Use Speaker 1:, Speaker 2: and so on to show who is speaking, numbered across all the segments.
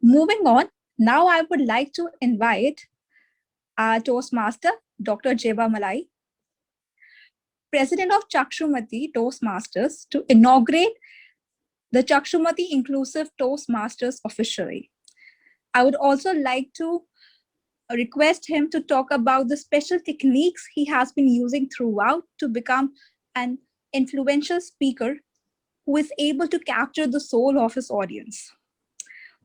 Speaker 1: Moving on, now I would like to invite our Toastmaster, Dr. Jebamalai, President of Chakshumathi Toastmasters, to inaugurate the Chakshumathi Inclusive Toastmasters officially. I would also like to request him to talk about the special techniques he has been using throughout to become an influential speaker who is able to capture the soul of his audience.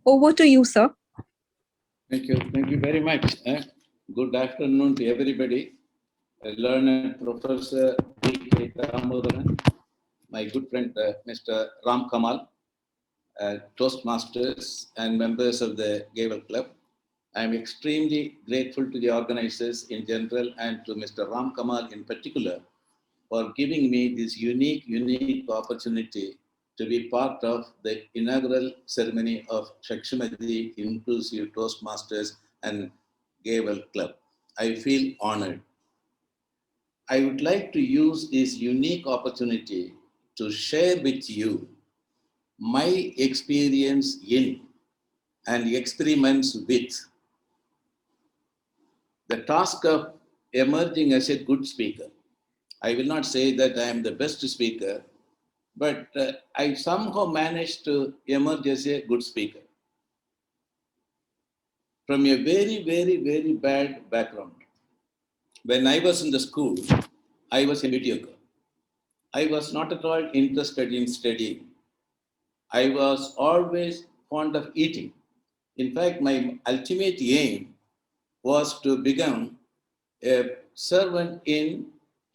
Speaker 1: Over to you, sir.
Speaker 2: Thank you. Thank you very much. Good afternoon to everybody. Learned Professor D.K. Damodaran, my good friend Mr. Ram Kamal, Toastmasters and members of the Gavel Club. I am extremely grateful to the organizers in general and to Mr. Ram Kamal in particular for giving me this unique opportunity to be part of the inaugural ceremony of Chakshumathi Inclusive Toastmasters and Gavel Club. I feel honored. I would like to use this unique opportunity to share with you my experience in and experiments with the task of emerging as a good speaker. I will not say that I am the best speaker, but I somehow managed to emerge as a good speaker from a very bad background. When I was in the school, I was a mediocre. I was not at all interested in studying. I was always fond of eating. In fact, my ultimate aim was to become a servant in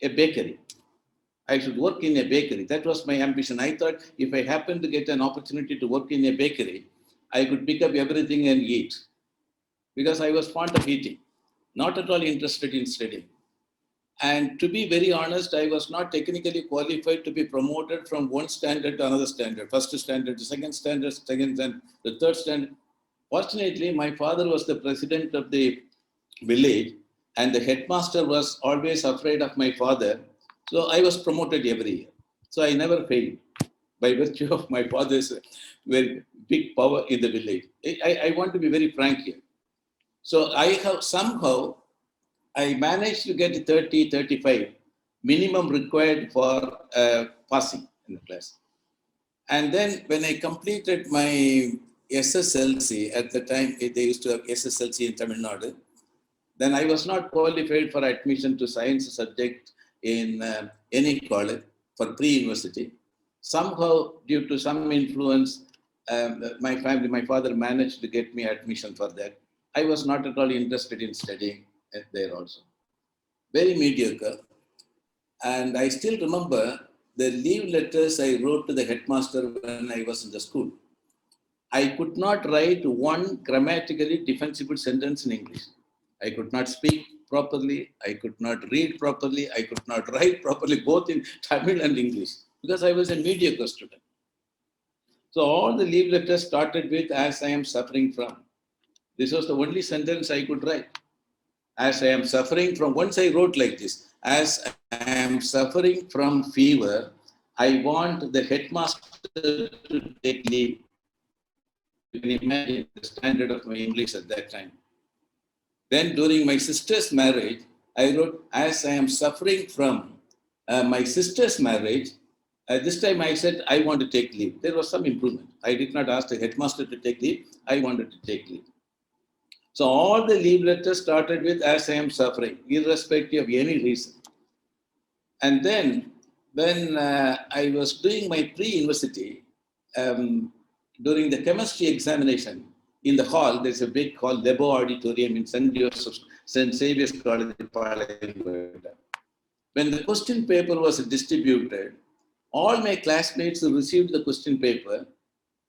Speaker 2: a bakery. I should work in a bakery. That was my ambition. I thought if I happened to get an opportunity to work in a bakery, I could pick up everything and eat. Because I was fond of eating, not at all interested in studying. And to be very honest, I was not technically qualified to be promoted from one standard to another standard, first standard to second standard, the third standard. Fortunately, my father was the president of the village and the headmaster was always afraid of my father. So I was promoted every year. So I never failed by virtue of my father's very big power in the village. I want to be very frank here. So I managed to get 30, 35 minimum required for passing in the class. And then when I completed my SSLC, at the time they used to have SSLC in Tamil Nadu, then I was not qualified for admission to science subject in any college for pre-university. Somehow, due to some influence, my father managed to get me admission for that. I was not at all interested in studying there also. Very mediocre. And I still remember the leave letters I wrote to the headmaster when I was in the school. I could not write one grammatically defensible sentence in English. I could not speak properly. I could not read properly. I could not write properly, both in Tamil and English, because I was a mediocre student. So all the leave letters started with, as I am suffering from. This was the only sentence I could write. As I am suffering from, once I wrote like this, as I am suffering from fever, I want the headmaster to take leave. You can imagine the standard of my English at that time. Then during my sister's marriage, I wrote, as I am suffering from my sister's marriage, this time I said, I want to take leave. There was some improvement. I did not ask the headmaster to take leave. I wanted to take leave. So all the leave letters started with, as I am suffering, irrespective of any reason. And then when I was doing my pre-university, during the chemistry examination, in the hall, there's a big hall, Lebo Auditorium in St. Xavier's College in Palayamada. When the question paper was distributed, all my classmates who received the question paper,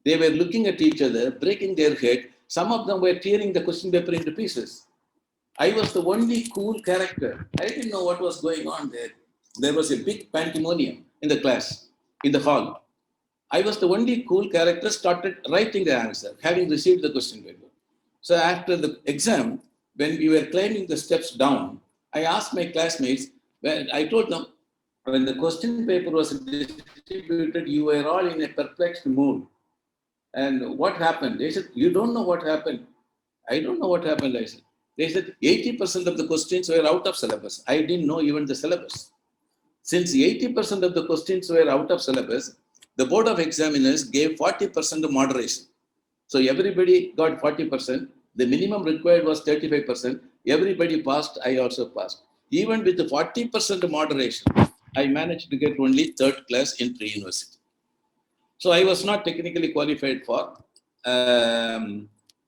Speaker 2: they were looking at each other, breaking their head. Some of them were tearing the question paper into pieces. I was the only cool character. I didn't know what was going on there. There was a big pandemonium in the class, in the hall. I was the only cool character, started writing the answer, having received the question paper. So after the exam, when we were climbing the steps down, I asked my classmates, I told them, when the question paper was distributed, you were all in a perplexed mood. And what happened? They said, you don't know what happened. I don't know what happened, I said. They said 80% of the questions were out of syllabus. I didn't know even the syllabus. Since 80% of the questions were out of syllabus, the Board of Examiners gave 40% moderation. So everybody got 40%. The minimum required was 35%. Everybody passed. I also passed. Even with the 40% moderation, I managed to get only third class in pre-university. So I was not technically qualified for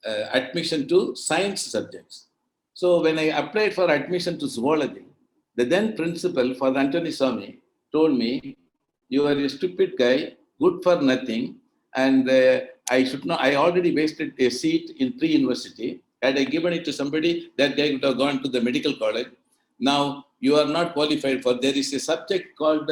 Speaker 2: admission to science subjects. So when I applied for admission to zoology, the then principal, Father Antony Swami, told me, "You are a stupid guy, good for nothing, and I should not. I already wasted a seat in pre-university. Had I given it to somebody, that guy would have gone to the medical college. Now you are not qualified for. There is a subject called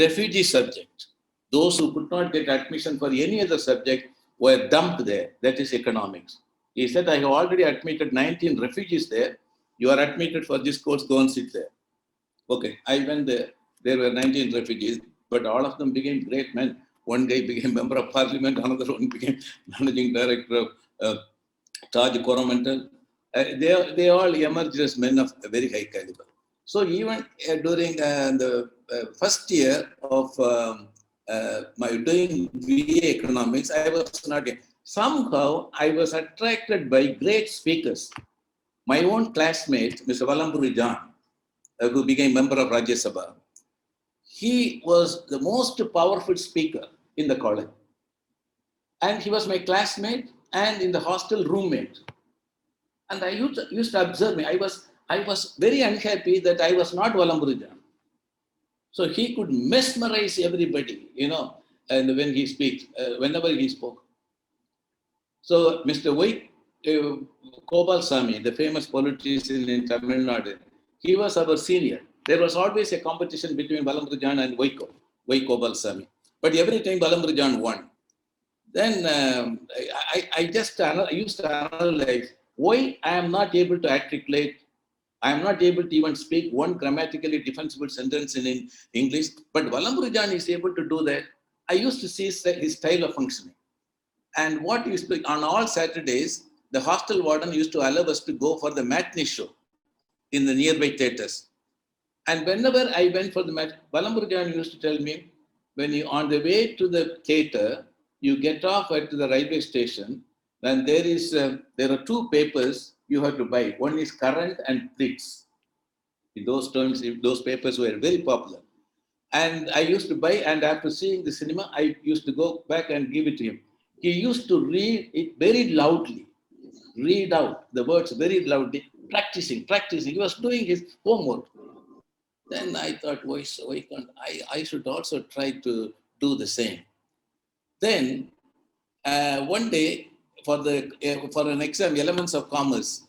Speaker 2: refugee subject. Those who could not get admission for any other subject were dumped there. That is economics." He said, "I have already admitted 19 refugees there. You are admitted for this course, go and sit there." Okay, I went there. There were 19 refugees, but all of them became great men. One guy became member of parliament, another one became managing director of Taj Coromandel. They all emerged as men of a very high caliber. So even during the first year of my doing BA economics, I was not. Somehow I was attracted by great speakers. My own classmate, Mr. Valamburi John, who became member of Rajya Sabha, he was the most powerful speaker in the college. And he was my classmate and in the hostel roommate. And I used to observe me. I was very unhappy that I was not Valamburi John. So he could mesmerize everybody, and when he speaks, whenever he spoke. So Mr. Kobal Sami, the famous politician in Tamil Nadu, he was our senior. There was always a competition between Valamburajan and Kobal Sami. But every time Valamburajan won. Then I used to analyze why I am not able to articulate, I am not able to even speak one grammatically defensible sentence in English, but Valamburajan is able to do that. I used to see his style of functioning. And what used to, on all Saturdays, the hostel warden used to allow us to go for the matinee show in the nearby theatres. And whenever I went for the match, Valamburajan used to tell me, when you on the way to the theatre, you get off at the railway station, then there are two papers you have to buy. One is Current and Blitz. In those terms, those papers were very popular. And I used to buy, and after seeing the cinema, I used to go back and give it to him. He used to read it very loudly, read out the words very loudly, practicing. He was doing his homework. Then I thought, why can't I should also try to do the same. Then one day, for an exam, Elements of Commerce,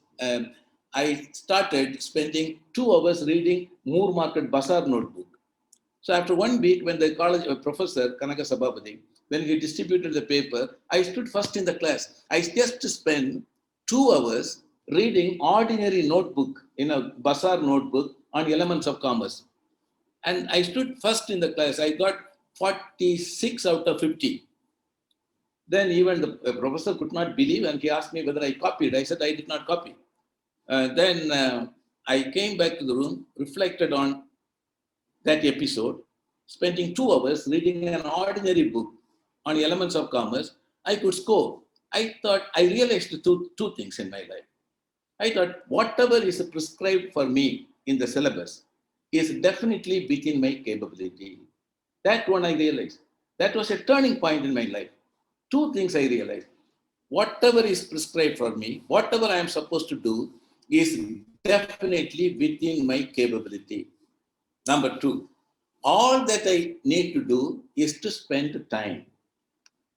Speaker 2: I started spending 2 hours reading Moore Market Bazaar notebook. So after 1 week, when the college professor, Kanaka Sabapati, when he distributed the paper, I stood first in the class. I just spent 2 hours reading ordinary notebook in a Bazaar notebook on Elements of Commerce. And I stood first in the class. I got 46 out of 50. Then even the professor could not believe, and he asked me whether I copied. I said I did not copy. Then I came back to the room, reflected on that episode, spending 2 hours reading an ordinary book on Elements of Commerce. I could score. I realized two things in my life. I thought whatever is prescribed for me in the syllabus is definitely within my capability. That one I realized. That was a turning point in my life. 2 things I realized. Whatever is prescribed for me, whatever I am supposed to do is definitely within my capability. Number 2, all that I need to do is to spend time.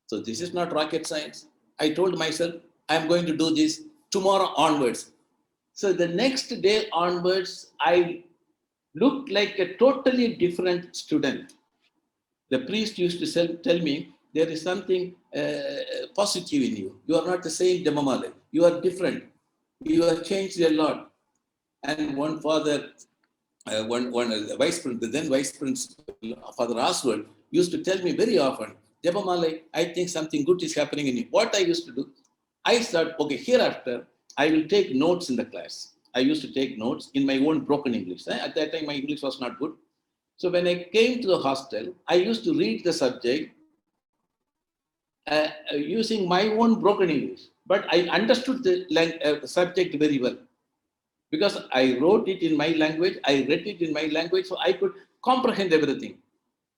Speaker 2: So this is not rocket science. I told myself, I'm going to do this tomorrow onwards. So the next day onwards, I looked like a totally different student. The priest used to tell me, there is something positive in you. You are not the same Jebamalai. You are different. You have changed a lot. And one father, the then vice principal, Father Oswald, used to tell me very often, Jebamalai, I think something good is happening in you. What I used to do, I thought, okay, hereafter, I will take notes in the class. I used to take notes in my own broken English. At that time, my English was not good. So when I came to the hostel, I used to read the subject using my own broken English. But I understood the subject very well because I wrote it in my language, I read it in my language, so I could comprehend everything.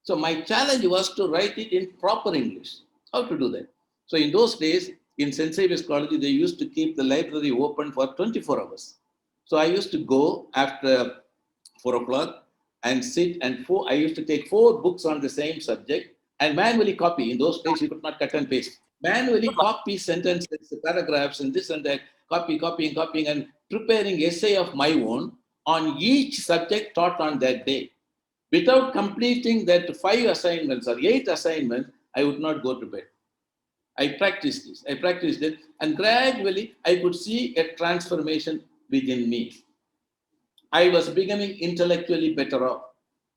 Speaker 2: So my challenge was to write it in proper English. How to do that? So in those days, in St. Xavier's College, they used to keep the library open for 24 hours. So I used to go after 4 o'clock and sit and I used to take 4 books on the same subject and manually copy. In those days, you could not cut and paste. Manually copy sentences, paragraphs, and this and that, copying, and preparing essay of my own on each subject taught on that day. Without completing that 5 assignments or 8 assignments, I would not go to bed. I practiced it, and gradually I could see a transformation within me. I was becoming intellectually better off.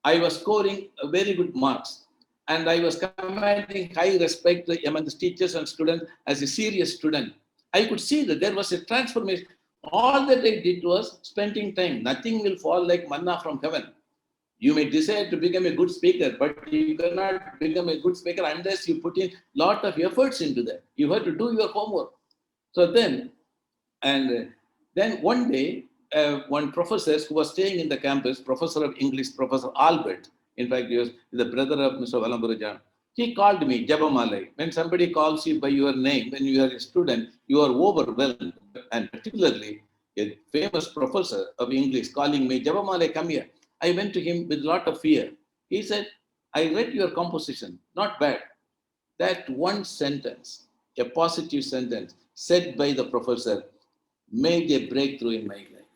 Speaker 2: I was scoring very good marks, and I was commanding high respect among the teachers and students as a serious student. I could see that there was a transformation. All that I did was spending time. Nothing will fall like manna from heaven. You may decide to become a good speaker, but you cannot become a good speaker unless you put in a lot of efforts into that. You have to do your homework. So then one day, one professor who was staying in the campus, professor of English, Professor Albert, in fact, he was the brother of Mr. Valamburajan, he called me, Jebamalai. When somebody calls you by your name, when you are a student, you are overwhelmed. And particularly, a famous professor of English calling me, Jebamalai, come here. I went to him with a lot of fear. He said, I read your composition, not bad. That one sentence, a positive sentence, said by the professor, made a breakthrough in my life.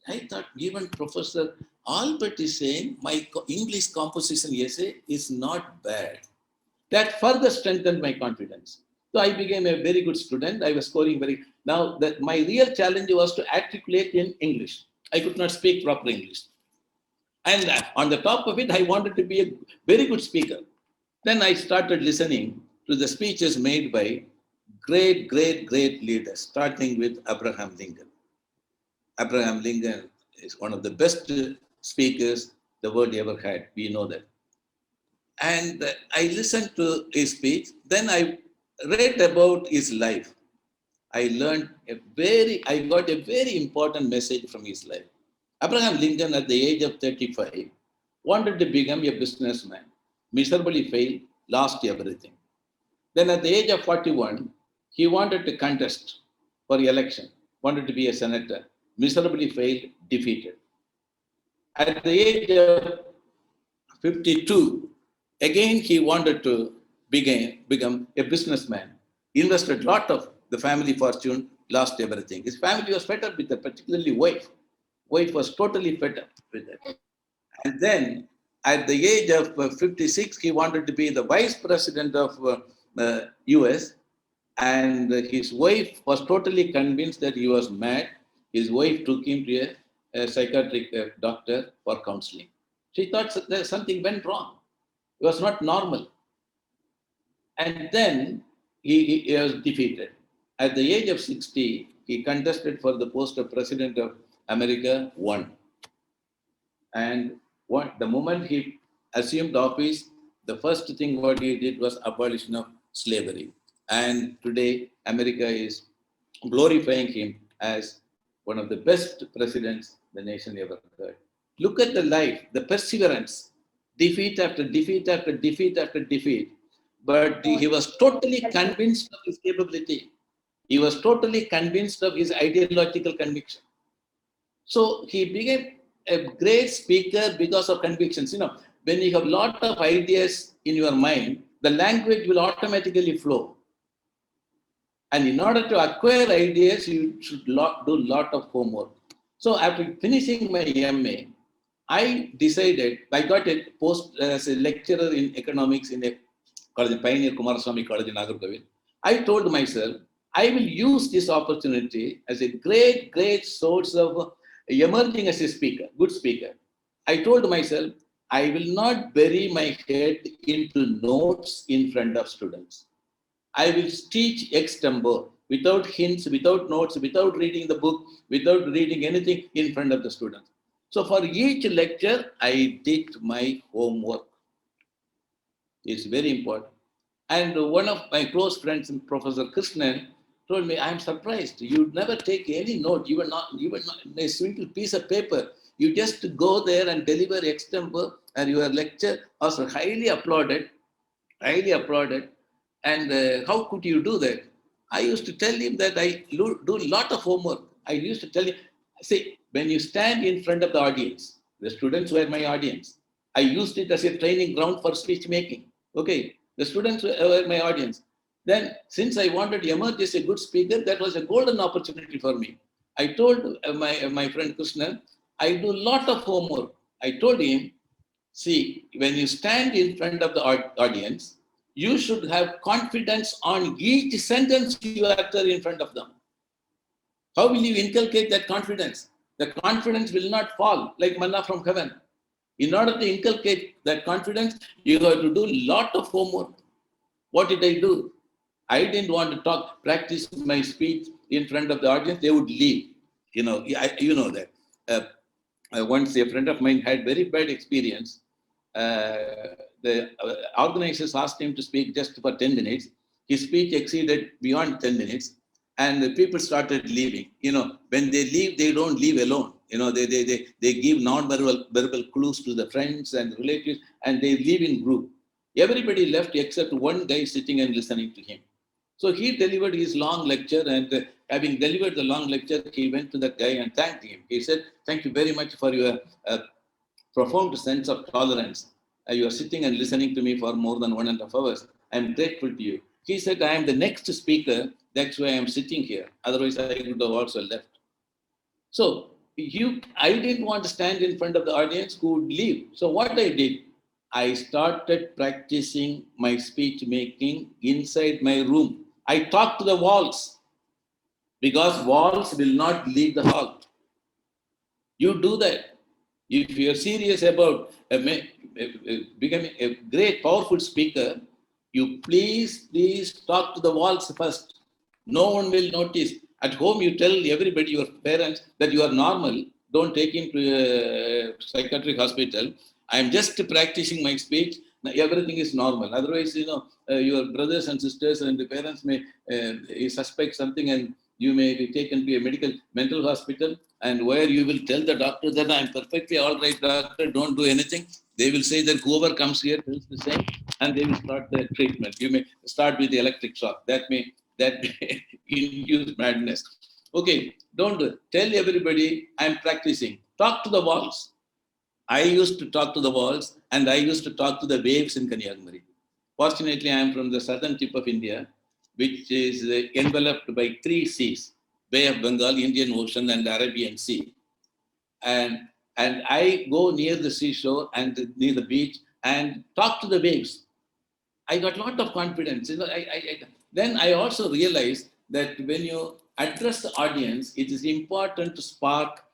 Speaker 2: I thought, even Professor Albert is saying my English composition essay is not bad. That further strengthened my confidence. So I became a very good student. I was scoring very. Now, my real challenge was to articulate in English. I could not speak proper English. And on the top of it, I wanted to be a very good speaker. Then I started listening to the speeches made by great leaders, starting with Abraham Lincoln. Abraham Lincoln is one of the best speakers the world ever had. We know that. And I listened to his speech. Then I read about his life. I got a very important message from his life. Abraham Lincoln, at the age of 35, wanted to become a businessman. Miserably failed, lost everything. Then at the age of 41, he wanted to contest for election, wanted to be a senator, miserably failed, defeated. At the age of 52, again he wanted to become a businessman, invested a lot of the family fortune, lost everything. His family was fed up with that, particularly wife. Wife was totally fed up with that. And then at the age of 56, he wanted to be the vice president of US, and his wife was totally convinced that he was mad. His wife took him to a psychiatric doctor for counseling. She thought that something went wrong. It was not normal. And then he was defeated. At the age of 60, he contested for the post of President of America, won. And the moment he assumed office, the first thing what he did was abolition of slavery. And today, America is glorifying him as one of the best presidents the nation ever heard. Look at the life, the perseverance, defeat after defeat after defeat after defeat. But he was totally convinced of his capability. He was totally convinced of his ideological conviction. So he became a great speaker because of convictions. When you have a lot of ideas in your mind, the language will automatically flow. And in order to acquire ideas, you should do a lot of homework. So after finishing my MA, I decided, I got a post as a lecturer in economics in a college, Pioneer Kumaraswamy College in Nagarkovil. I told myself, I will use this opportunity as a great source of emerging as a speaker, good speaker. I told myself, I will not bury my head into notes in front of students. I will teach extempore, without hints, without notes, without reading the book, without reading anything in front of the students. So for each lecture, I did my homework. It's very important. And one of my close friends, Professor Krishnan, told me, I'm surprised. You never take any note. You were not a single piece of paper. You just go there and deliver extempore, and your lecture was highly applauded, highly applauded. And how could you do that? I used to tell him that I do a lot of homework. I used to tell him, see, when you stand in front of the audience, the students were my audience. I used it as a training ground for speech making. Okay, the students were my audience. Then, since I wanted to emerge as a good speaker, that was a golden opportunity for me. I told my friend Krishnan, I do a lot of homework. I told him, see, when you stand in front of the audience, you should have confidence on each sentence you utter in front of them. How will you inculcate that confidence? The confidence will not fall like manna from heaven. In order to inculcate that confidence, you have to do a lot of homework. What did I do? I didn't want to practice my speech in front of the audience. They would leave. You know that. Once a friend of mine had very bad experience. The organizers asked him to speak just for 10 minutes. His speech exceeded beyond 10 minutes, and the people started leaving. When they leave, they don't leave alone. They give non-verbal clues to the friends and relatives, and they leave in group. Everybody left except one guy sitting and listening to him. So he delivered his long lecture, and having delivered the long lecture, he went to that guy and thanked him. He said, "Thank you very much for your profound sense of tolerance. You are sitting and listening to me for more than 1.5 hours. I am grateful to you." He said, "I am the next speaker. That's why I am sitting here. Otherwise, I would have also left." So I didn't want to stand in front of the audience who would leave. So what I did, I started practicing my speech making inside my room. I talked to the walls because walls will not leave the hall. You do that. If you are serious about becoming a great, powerful speaker, you please talk to the walls first. No one will notice. At home, you tell everybody, your parents, that you are normal. Don't take him to a psychiatric hospital. I am just practicing my speech. Everything is normal. Otherwise, your brothers and sisters and the parents may suspect something, and you may be taken to a mental hospital, and where you will tell the doctor that I'm perfectly all right, doctor, don't do anything. They will say that whoever comes here tells the same, and they will start the treatment. You may start with the electric shock. That may induce madness. Okay, don't do it. Tell everybody I'm practicing. Talk to the walls. I used to talk to the walls, and I used to talk to the waves in Kanyakumari. Fortunately, I am from the southern tip of India, which is enveloped by 3 seas: Bay of Bengal, Indian Ocean, and Arabian Sea. And, and I go near the seashore and near the beach and talk to the waves. I got a lot of confidence. Then I also realized that when you address the audience, it is important to spark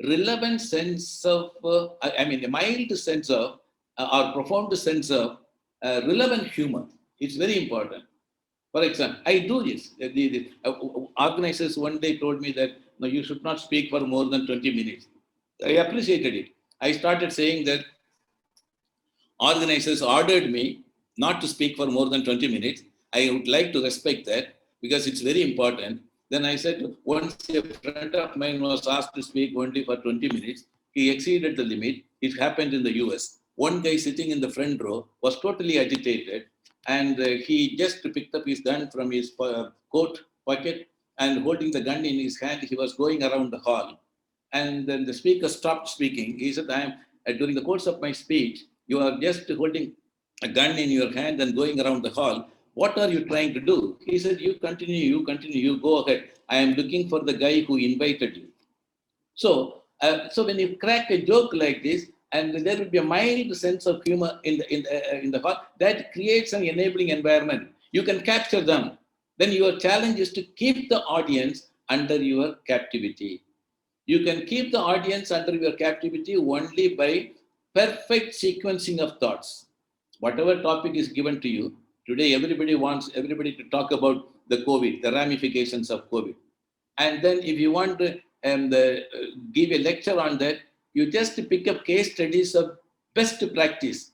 Speaker 2: relevant sense of, a mild sense of, or profound sense of relevant humor. It's very important. For example, I do this. The organizers one day told me that, no, you should not speak for more than 20 minutes. I appreciated it. I started saying that organizers ordered me not to speak for more than 20 minutes. I would like to respect that because it's very important. Then I said, once a friend of mine was asked to speak only for 20 minutes. He exceeded the limit. It happened in the US. One guy sitting in the front row was totally agitated, and he just picked up his gun from his coat pocket, and holding the gun in his hand, he was going around the hall. And then the speaker stopped speaking. He said, during the course of my speech, you are just holding a gun in your hand and going around the hall. What are you trying to do? He said, you continue, you go ahead. I am looking for the guy who invited you. So when you crack a joke like this, and there will be a mild sense of humor in the hall, that creates an enabling environment. You can capture them. Then your challenge is to keep the audience under your captivity. You can keep the audience under your captivity only by perfect sequencing of thoughts. Whatever topic is given to you, today everybody wants everybody to talk about the COVID, the ramifications of COVID. And then if you want to give a lecture on that, you just pick up case studies of best practice,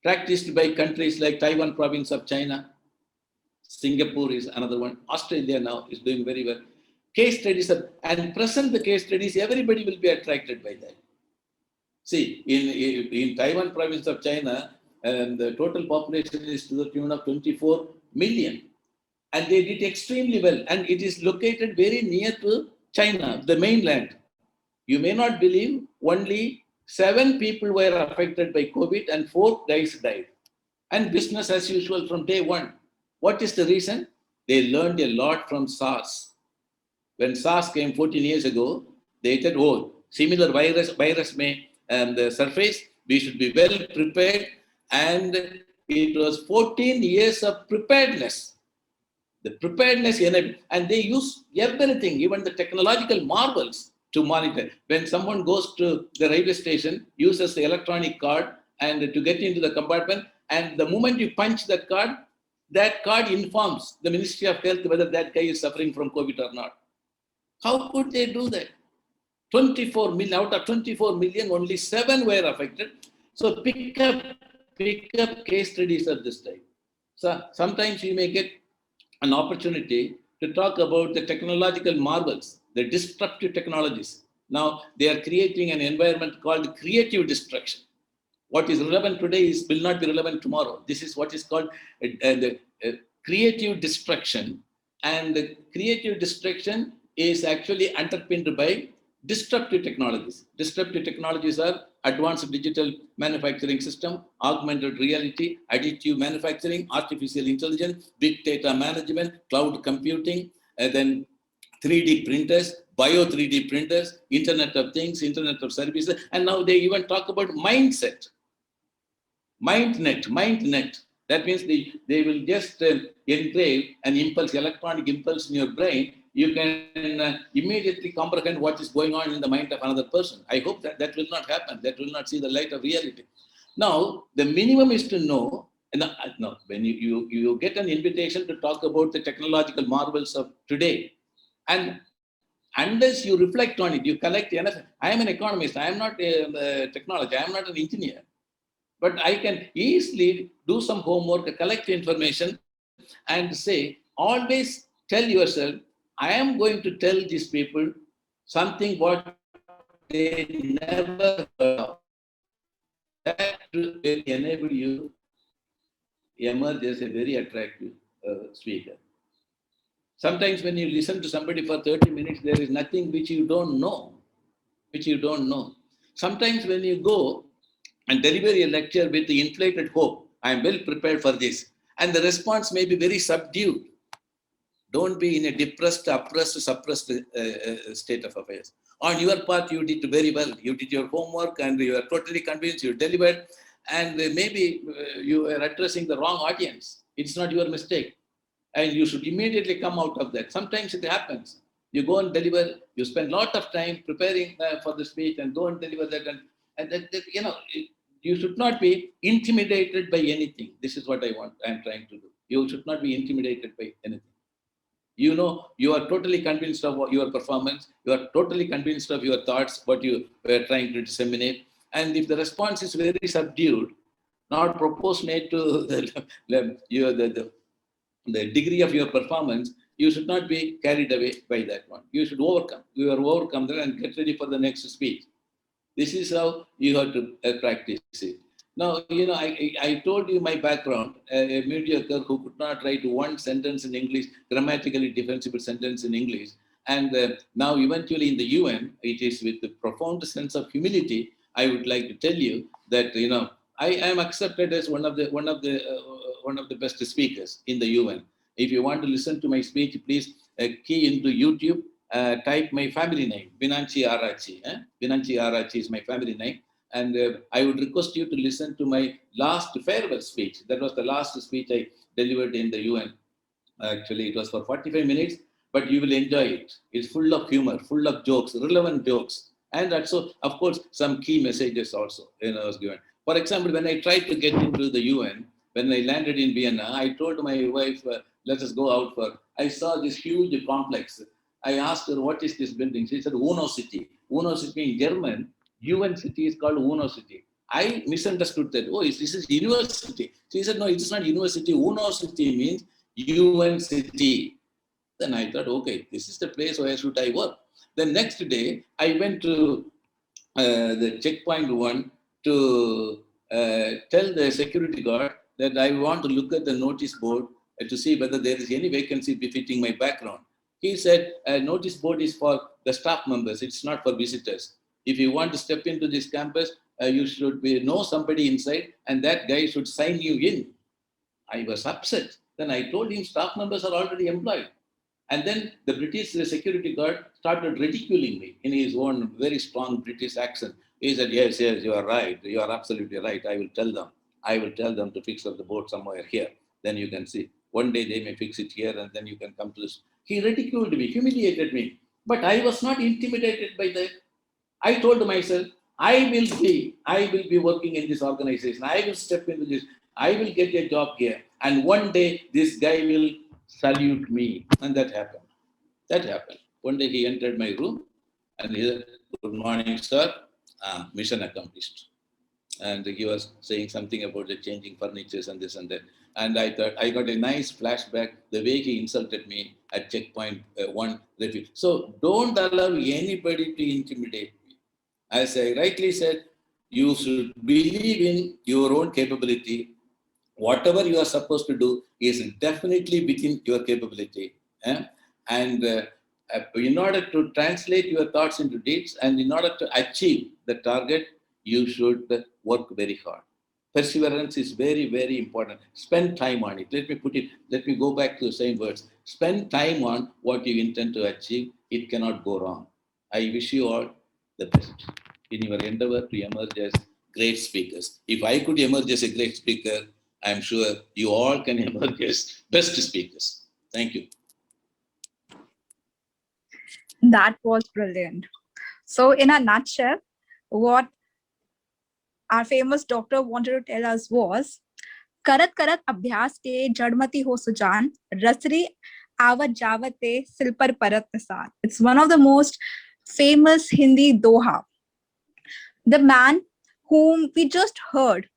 Speaker 2: practiced by countries like Taiwan province of China, Singapore is another one, Australia now is doing very well. Case studies and present the case studies, everybody will be attracted by that. See, in Taiwan province of China, the total population is to the tune of 24 million. And they did extremely well. And it is located very near to China, the mainland. You may not believe, only 7 people were affected by COVID and 4 guys died. And business as usual from day one. What is the reason? They learned a lot from SARS. When SARS came 14 years ago, they said, oh, similar virus may surface, we should be well prepared. And it was 14 years of preparedness. The preparedness enabled, and they use everything, even the technological marvels to monitor. When someone goes to the railway station, uses the electronic card and to get into the compartment, and the moment you punch that card informs the Ministry of Health whether that guy is suffering from COVID or not. How could they do that? 24 million, out of 24 million, only 7 were affected. So pick up case studies of this type. So sometimes you may get an opportunity to talk about the technological marvels, the disruptive technologies. Now they are creating an environment called creative destruction. What is relevant today will not be relevant tomorrow. This is what is called creative destruction. And the creative destruction is actually underpinned by disruptive technologies. Disruptive technologies are advanced digital manufacturing system, augmented reality, additive manufacturing, artificial intelligence, big data management, cloud computing, and then 3D printers, bio 3D printers, Internet of Things, Internet of Services, and now they even talk about mindset. MindNet. That means they will just engrave an impulse, electronic impulse in your brain. You can immediately comprehend what is going on in the mind of another person. I hope that will not happen. That will not see the light of reality. Now, the minimum is to know, when you get an invitation to talk about the technological marvels of today, and unless you reflect on it, you collect enough. I am an economist. I am not a technology. I am not an engineer. But I can easily do some homework, collect information, and say, always tell yourself, I am going to tell these people something what they never heard of. That will enable you emerge as a very attractive speaker. Sometimes when you listen to somebody for 30 minutes, there is nothing which you don't know. Sometimes when you go and deliver a lecture with the inflated hope, I am well prepared for this, and the response may be very subdued. Don't be in a depressed, oppressed, suppressed state of affairs. On your part, you did very well. You did your homework and you are totally convinced, you delivered, and maybe you are addressing the wrong audience. It's not your mistake. And you should immediately come out of that. Sometimes it happens. You go and deliver, you spend a lot of time preparing for the speech and go and deliver that. And you should not be intimidated by anything. This is what I'm trying to do. You should not be intimidated by anything. You are totally convinced of your performance. You are totally convinced of your thoughts, what you were trying to disseminate. And if the response is very subdued, not proportionate to the degree of your performance, you should not be carried away by that one. You should overcome. You are overcome that and get ready for the next speech. This is how you have to practice it. Now, I told you my background, a mediocre who could not write one sentence in English, grammatically defensible sentence in English. And now eventually in the UN, it is with the profound sense of humility, I would like to tell you that, I am accepted as one of the best speakers in the UN. If you want to listen to my speech, please key into YouTube, type my family name, Vinanchiarachi. Vinanchiarachi is my family name. And I would request you to listen to my last farewell speech. That was the last speech I delivered in the UN. Actually, it was for 45 minutes, but you will enjoy it. It's full of humor, full of jokes, relevant jokes. And also, of course, some key messages also, was given. For example, when I tried to get into the UN, when I landed in Vienna, I told my wife, let us go out for, I saw this huge complex. I asked her, what is this building? She said, Uno City. Uno City in German, UN city is called Uno City. I misunderstood that. Oh, this is university. She said, no, it is not university. Uno City means UN city. Then I thought, okay, this is the place where should I work. The next day, I went to the checkpoint one to tell the security guard that I want to look at the notice board to see whether there is any vacancy befitting my background. He said, notice board is for the staff members, it's not for visitors. If you want to step into this campus, you should know somebody inside, and that guy should sign you in. I was upset. Then I told him staff members are already employed. And then the British security guard started ridiculing me in his own very strong British accent. He said, yes, you are right. You are absolutely right. I will tell them. I will tell them to fix up the board somewhere here. Then you can see. One day they may fix it here and then you can come to this. He ridiculed me, humiliated me. But I was not intimidated by that. I told myself, I will be working in this organization. I will step into this. I will get a job here. And one day this guy will salute me. And that happened. That happened. One day he entered my room and he said, good morning, sir. Mission accomplished. And he was saying something about the changing furnitures and this and that. And I thought, I got a nice flashback, the way he insulted me at checkpoint one. So don't allow anybody to intimidate me. As I rightly said, you should believe in your own capability. Whatever you are supposed to do is definitely within your capability. And in order to translate your thoughts into deeds and in order to achieve the target, you should work very hard. Perseverance is very, very important. Spend time on it. Let me go back to the same words. Spend time on what you intend to achieve. It cannot go wrong. I wish you all the best in your endeavor to emerge as great speakers. If I could emerge as a great speaker, I'm sure you all can emerge as best speakers. Thank you.
Speaker 1: That was brilliant. So in a nutshell, what our famous doctor wanted to tell us was, करत करत अभ्यास के जड़मती हो सुजान रसरी आवत जावते सिल पर परत Nisar. It's one of the most famous Hindi doha. The man whom we just heard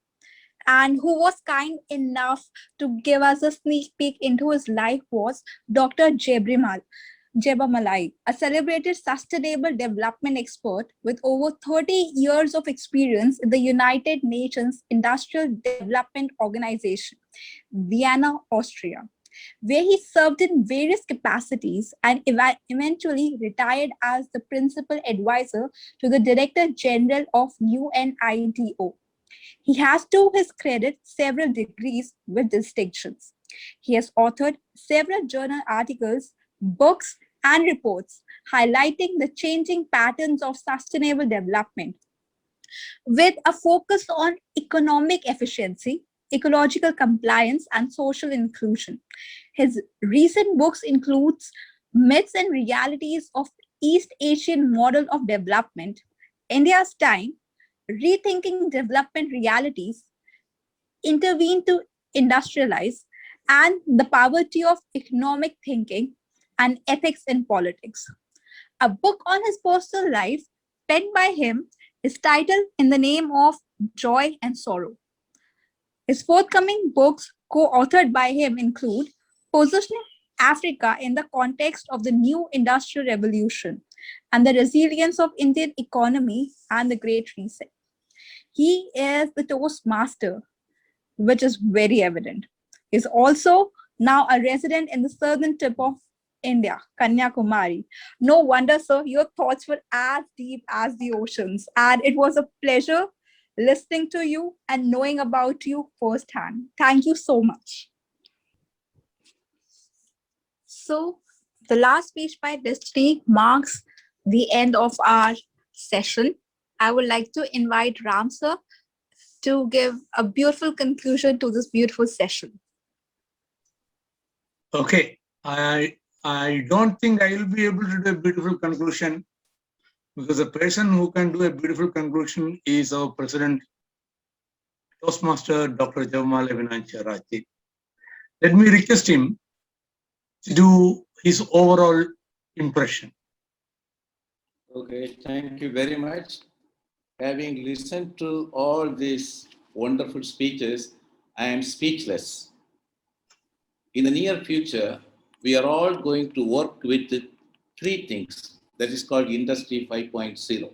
Speaker 1: and who was kind enough to give us a sneak peek into his life was Dr. Jebamalai, a celebrated sustainable development expert with over 30 years of experience in the United Nations Industrial Development Organization, Vienna, Austria, where he served in various capacities and eventually retired as the principal advisor to the Director General of UNITO. He has to his credit several degrees with distinctions. He has authored several journal articles, books, and reports highlighting the changing patterns of sustainable development with a focus on economic efficiency, ecological compliance, and social inclusion. His recent books includes Myths and Realities of East Asian Model of Development, India's Time, Rethinking Development Realities, Intervene to Industrialize, and The Poverty of Economic Thinking and Ethics in Politics. A book on his personal life, penned by him, is titled In the Name of Joy and Sorrow. His forthcoming books, co-authored by him, include Positioning Africa in the Context of the New Industrial Revolution and the Resilience of Indian Economy and the Great Reset. He is the Toastmaster, which is very evident. He's also now a resident in the southern tip of India, Kanyakumari. No wonder, sir, your thoughts were as deep as the oceans. And it was a pleasure listening to you and knowing about you firsthand. Thank you so much. So the last speech by Destiny marks the end of our session. I would like to invite Ram, sir, to give a beautiful conclusion to this beautiful session.
Speaker 3: Okay, I don't think I will be able to do a beautiful conclusion because the person who can do a beautiful conclusion is our President, Toastmaster Dr. Jebamalai Vinanchiarachi. Let me request him to do his overall impression.
Speaker 2: Okay, thank you very much. Having listened to all these wonderful speeches, I am speechless. In the near future, we are all going to work with three things that is called Industry 5.0.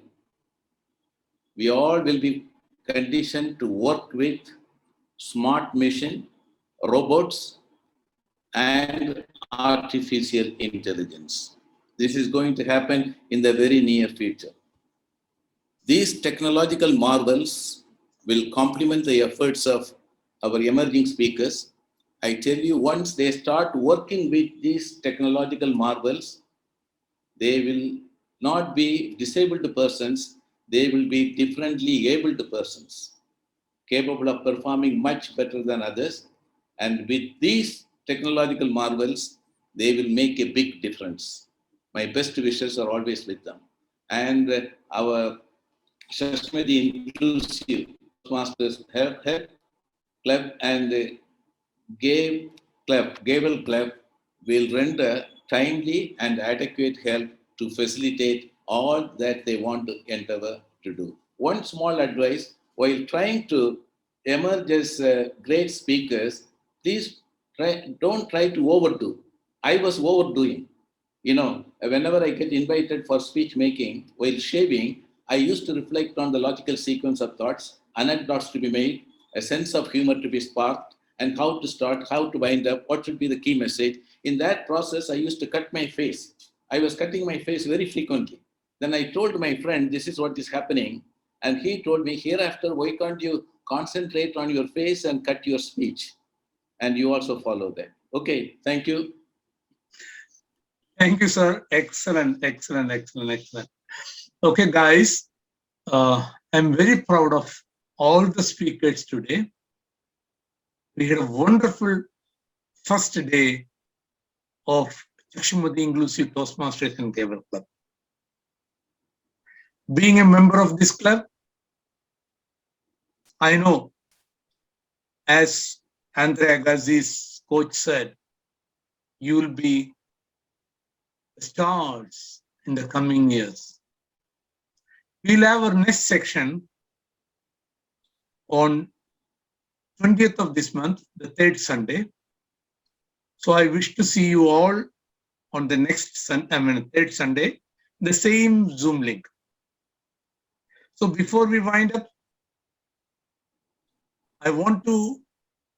Speaker 2: We all will be conditioned to work with smart machine, robots, and artificial intelligence. This is going to happen in the very near future. These technological marvels will complement the efforts of our emerging speakers. I tell you, once they start working with these technological marvels, they will not be disabled persons, they will be differently abled persons, capable of performing much better than others. And with these technological marvels, they will make a big difference. My best wishes are always with them. And our Chakshumathi Inclusive Toastmasters Health Club and Gavel Club will render timely and adequate help to facilitate all that they want to endeavor to do. One small advice, while trying to emerge as great speakers, please don't try to overdo. I was overdoing. You know, whenever I get invited for speech making while shaving, I used to reflect on the logical sequence of thoughts, anecdotes to be made, a sense of humor to be sparked, and how to start, how to wind up, what should be the key message. In that process, I used to cut my face. I was cutting my face very frequently. Then I told my friend, this is what is happening. And he told me, hereafter, why can't you concentrate on your face and cut your speech? And you also follow that. Okay, thank you.
Speaker 3: Thank you, sir. Excellent, excellent, excellent, excellent. Okay, guys, I'm very proud of all the speakers today. We had a wonderful first day of Chakshumathi Inclusive Toastmasters and Gavel Club. Being a member of this club, I know, as Andre Agassi's coach said, you will be stars in the coming years. We'll have our next section on 20th of this month, the third Sunday. So I wish to see you all on the next third Sunday, the same Zoom link. So before we wind up, I want to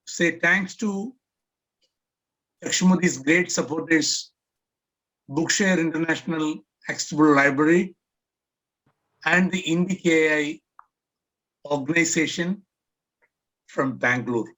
Speaker 3: say thanks to Chakshumathi's great supporters, Bookshare International Accessible Library, and the IndieKI organization from Bangalore.